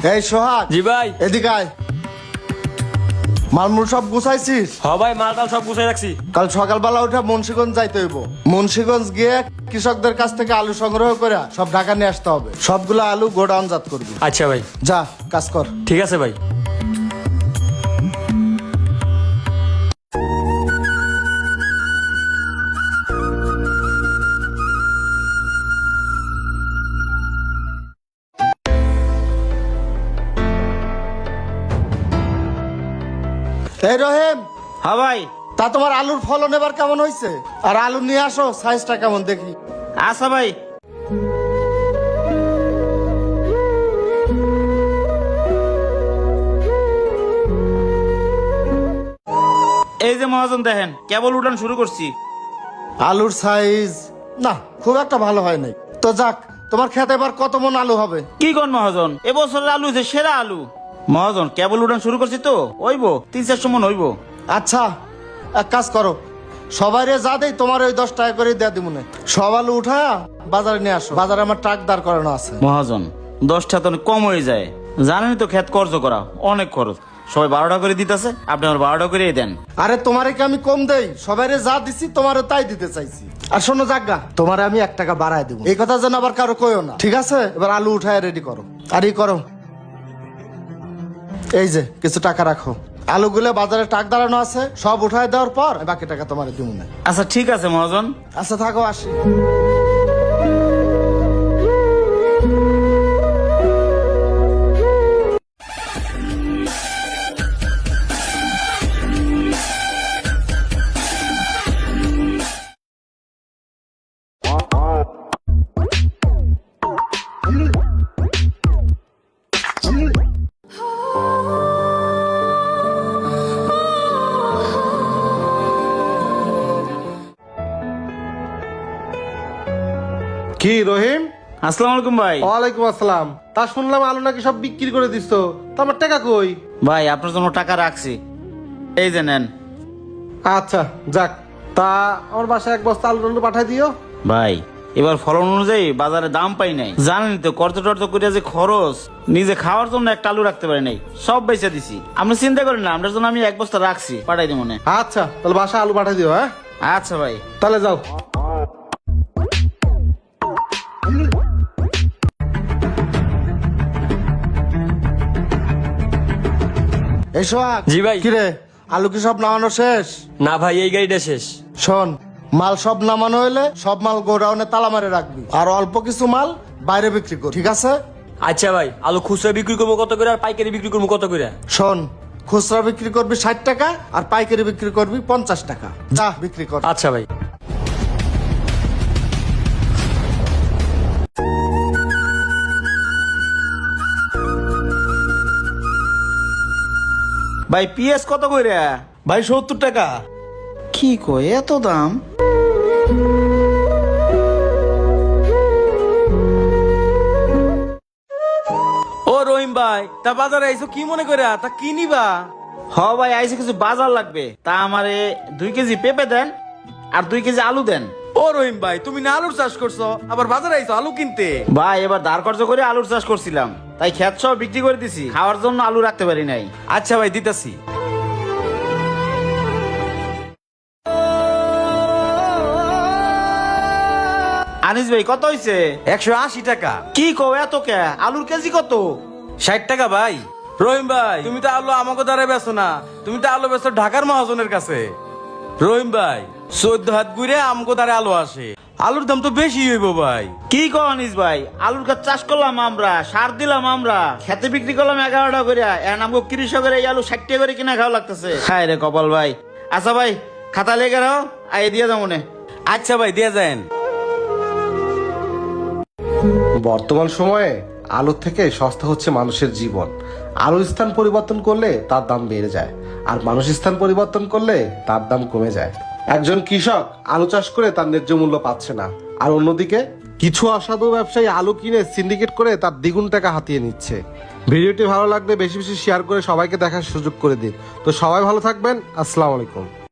এই সোহাগ। জি ভাই। এদিকে আয়। মালমূল সব গুছাইছিস? ভাই মালটাল সব গুছাই রাখছি। কাল সকালবেলা উঠে মুন্সিগঞ্জ যাইতে হইব। মুন্সিগঞ্জ গিয়ে কৃষকদের কাছ থেকে আলু সংগ্রহ করে সব ঢাকা নিয়ে আসতে হবে। সবগুলো আলু গোডাউন জাত করবি। আচ্ছা ভাই, যা কাজ কর। ঠিক আছে ভাই। এই রহিম, হ্যাঁ ভাই। তা তোমার আলুর ফলন এবার কেমন হয়েছে? আর আলু নিয়ে আসো, সাইজটা কেমন দেখি। আচ্ছা ভাই। এই যে মহাজন দেখেন, কেবল উঠান শুরু করছি। আলুর সাইজ না খুব একটা ভালো হয় নাই। তো যাক, তোমার খেতে এবার কত মন আলু হবে? কি কোন মহাজন, এবছরের আলু হচ্ছে সেরা আলু। মহাজন কেবল উঠান শুরু করছি তো হইব 300-400 মন হইব। আচ্ছা, এক কাজ করো, সবাইরে যা দেই তোমার ওই 10 টাকা করে দেয়া দিমুনে। সব আলু উঠা বাজারে নিয়ে আসো। বাজারে আমার ট্রাক দাঁড় করানো আছে। মহাজন 10টা তো অনেক কম হয়ে যায়, জানেনই তো ক্ষেত কর্জ করা অনেক খরচ। সবাই 12টা করে দিতেছে, আপনি আমার 12টা করে দেন। আরে তোমারে কি আমি কম দেই? সবাইরে যা দিছি তোমারও তাই দিতে চাইছি। আর শোনো জাগা, তোমারে আমি 1 টাকা বাড়ায় দেবো। এই কথা যেন আবার কারো কইও না, ঠিক আছে? এবার আলু উঠায় রেডি করো। আর ই করো, এই যে কিছু টাকা রাখো। আলুগুলো বাজারে টাক দাঁড়ানো আছে, সব উঠায় দেওয়ার পর বাকি টাকা তোমার দিব না। আচ্ছা ঠিক আছে মহাজন। আচ্ছা থাকো, আসি। কি রহিম? আসসালামু আলাইকুম ভাই। ওয়ালাইকুম আসসালাম। তা শুনলাম আলু নাকি সব বিক্রি করে দিচ্ছ, তো আমার টাকা কই? ভাই আপনার জন্য টাকা রাখছি, এই যে নেন। আচ্ছা যাক, তা আমার বাসায় 1 বস্তা আলু টালু পাঠাই দিও। ভাই এবার ফলন অনুযায়ী বাজারে দাম পাই নাই, জানেনই তো কর্ত টর্ত করে যে খরচ, নিজে খাওয়ার জন্য একটা আলু রাখতে পারি নাই, সব বেচে দিছি। আপনি চিন্তা করেন না, আপনার জন্য আমি 1 বস্তা রাখছি, পাঠাই দিব মনে। আচ্ছা তাহলে বাসায় আলু পাঠাই দিও। হ্যাঁ আচ্ছা ভাই। তাহলে যাও। এই সোহাগ। জি ভাই। কিরে, আলু কি সব নামানো শেষ? না ভাই, এই গাড়িটা শেষ। শোন, মাল সব নামানো হইলে সব মাল গোডাউনে তালা মারে রাখবি, আর অল্প কিছু মাল বাইরে বিক্রি কর, ঠিক আছে? আচ্ছা ভাই, আলু খুচরা বিক্রি করবো কত করে আর পাইকারি বিক্রি করবো কত করে? শোন, খুচরা বিক্রি করবি 60 টাকা আর পাইকারি বিক্রি করবি 50 টাকা। যা বিক্রি কর। আচ্ছা ভাই। ভাই পিএস কত করে? ভাই 70 টাকা। কি কয় এত দাম? ও রহিম ভাই, তা বাজারে আইসো কি মনে করে? তা কি নিবা? হ ভাই, আইসে কিছু বাজার লাগবে, তা আমারে 2 কেজি পেঁপে দেন আর 2 কেজি আলু দেন। ও রহিম ভাই, তুমি না আলুর চাষ করছো, আবার বাজারে আইসো আলু কিনতে? ভাই এবার ধার কর্জ করে আলুর চাষ করছিলাম, তাই ক্ষেত সব বিক্রি করে দিছি, খাওয়ার জন্য আলু রাখতে পারি নাই। আচ্ছা ভাই, দিতাছি। আনিস ভাই কত হইছে? 180 টাকা। কি কও এত কে? আলুর কেজি কত? 60 টাকা ভাই। রহিম ভাই, তুমি তো আলু আমাকে দ্বারা বেছো না, তুমি তো আলু বেছো ঢাকার মহাজনের কাছে। রহিম ভাই, 14 হাত ঘুরে আমগো দ্বারা আলু আসে, আলুর দাম তো বেশি হইব ভাই। কি কও আনিস ভাই, আলুর গাছ চাষ করলাম আমরা, সার দিলাম আমরা, খেতে বিক্রি করলাম 11 টাকা করে, এখন আমগো কৃষকের এই আলু 60 টাকা করে কিনা খাওয়া লাগতেছে। হায় রে কপাল ভাই। আচ্ছা ভাই, খাতা লেগে রাও, আই দিয়ে যাও মনে। আচ্ছা ভাই, দিয়ে যান। বর্তমান সময়ে আলুর থেকে সস্তা হচ্ছে মানুষের জীবন। আলুর স্থান পরিবর্তন করলে তার দাম বেড়ে যায়, আর মানুষ স্থান পরিবর্তন করলে তার দাম কমে যায়। একজন কৃষক আলু চাষ করে তার ন্যায্য মূল্য পাচ্ছে না, আর অন্যদিকে কিছু অসাধু ব্যবসায়ী আলু কিনে সিন্ডিকেট করে তার দ্বিগুণ টাকা হাতিয়ে নিচ্ছে। ভিডিওটি ভালো লাগলে বেশি বেশি শেয়ার করে সবাইকে দেখার সুযোগ করে দিন। তো সবাই ভালো থাকবেন। আসসালামু আলাইকুম।